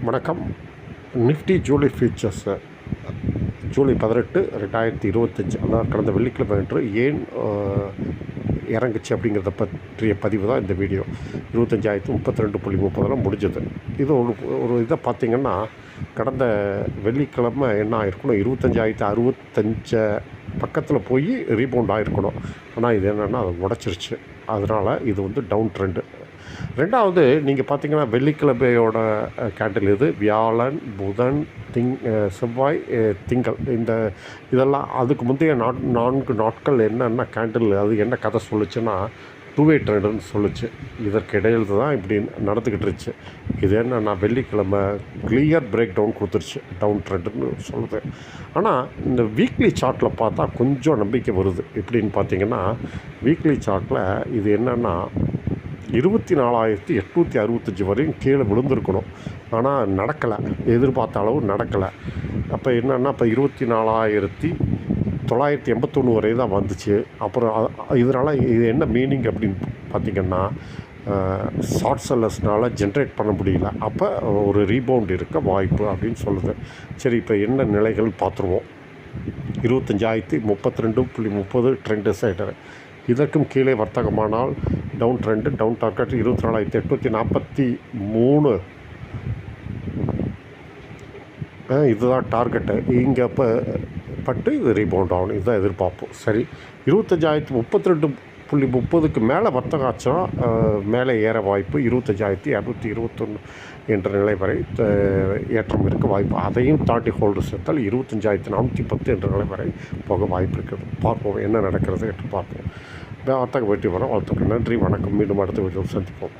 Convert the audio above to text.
வணக்கம். Nifty July features July 18, 2025 அதாவது கடந்த வெள்ளிக்கிழமை அன்று ஏன் இறங்குச்சு அப்படிங்கிறத பற்றிய பதிவு தான் இந்த வீடியோ. 25,032.30 முடிஞ்சது. இது ஒரு இதை பார்த்திங்கன்னா, கடந்த வெள்ளிக்கிழமை என்ன ஆகிருக்கணும், 25,065 பக்கத்தில் போய் ரீபவுண்ட் ஆகிருக்கணும். ஆனால் இது என்னென்னா அதை உடச்சிருச்சு. அதனால் இது டவுன் ட்ரெண்டு. ரெண்டாவது, நீங்கள் பார்த்தீங்கன்னா வெள்ளிக்கிழமையோட கேண்டில் இது வியாழன், புதன், செவ்வாய், திங்கள், இதெல்லாம் அதுக்கு முந்தைய 4 நாட்கள் என்னென்ன கேண்டில் அது என்ன கதை சொல்லுச்சுன்னா டூவே ட்ரெண்டுன்னு சொல்லுச்சு. இதற்கு இடையில் தான் இப்படி நடந்துக்கிட்டு இருந்துச்சு. இது என்னென்னா வெள்ளிக்கிழமை கிளியர் பிரேக் டவுன் கொடுத்துருச்சு, டவுன் ட்ரெண்டுன்னு சொல்லுது. ஆனால் இந்த வீக்லி சார்ட்டில் பார்த்தா கொஞ்சம் நம்பிக்கை வருது. எப்படின்னு பார்த்தீங்கன்னா, வீக்லி சார்ட்டில் இது என்னென்னா 24,865 வரையும் கீழே விழுந்திருக்கணும். ஆனால் நடக்கலை, எதிர்பார்த்த அளவு நடக்கலை. அப்போ என்னென்னா, இப்போ 24,981 வரை தான் வந்துச்சு. அப்புறம் இதனால் இது என்ன மீனிங் அப்படின்னு பார்த்திங்கன்னா, ஷார்ட் செல்லர்ஸ்னால் ஜென்ரேட் பண்ண முடியல. அப்போ ஒரு ரீபவுண்ட் இருக்க வாய்ப்பு அப்படின்னு சொல்லுது. சரி, இப்போ என்ன நிலைகள் பார்த்துருவோம். 25,032.30 ட்ரெண்ட் சைடு. இதற்கும் கீழே வர்த்தகமானால் டவுன் ட்ரெண்டு, டவுன் டார்கெட் 24,843. இதுதான் டார்கெட்டு. இங்கே இப்போ பட்டு இது ரீபவுண்ட் ஆகணும், இதுதான் எதிர்பார்ப்போம். சரி, 25,032.30க்கு மேலே வர்த்தகம் ஆச்சுன்னா மேலே ஏற வாய்ப்பு. 25,221 என்ற நிலை வரை ஏற்றம் இருக்க வாய்ப்பு. அதையும் தாண்டி ஹோல்டு சேர்த்தால் 25,410 என்ற நிலை வரை போக வாய்ப்பு இருக்குது. பார்ப்போம் என்ன நடக்கிறது என்று பார்ப்போம். வர்த்தக வெற்றி வர வாழ்த்துக்கள். நன்றி, வணக்கம். மீண்டும் அடுத்த வீடியோவில் சந்திப்போம்.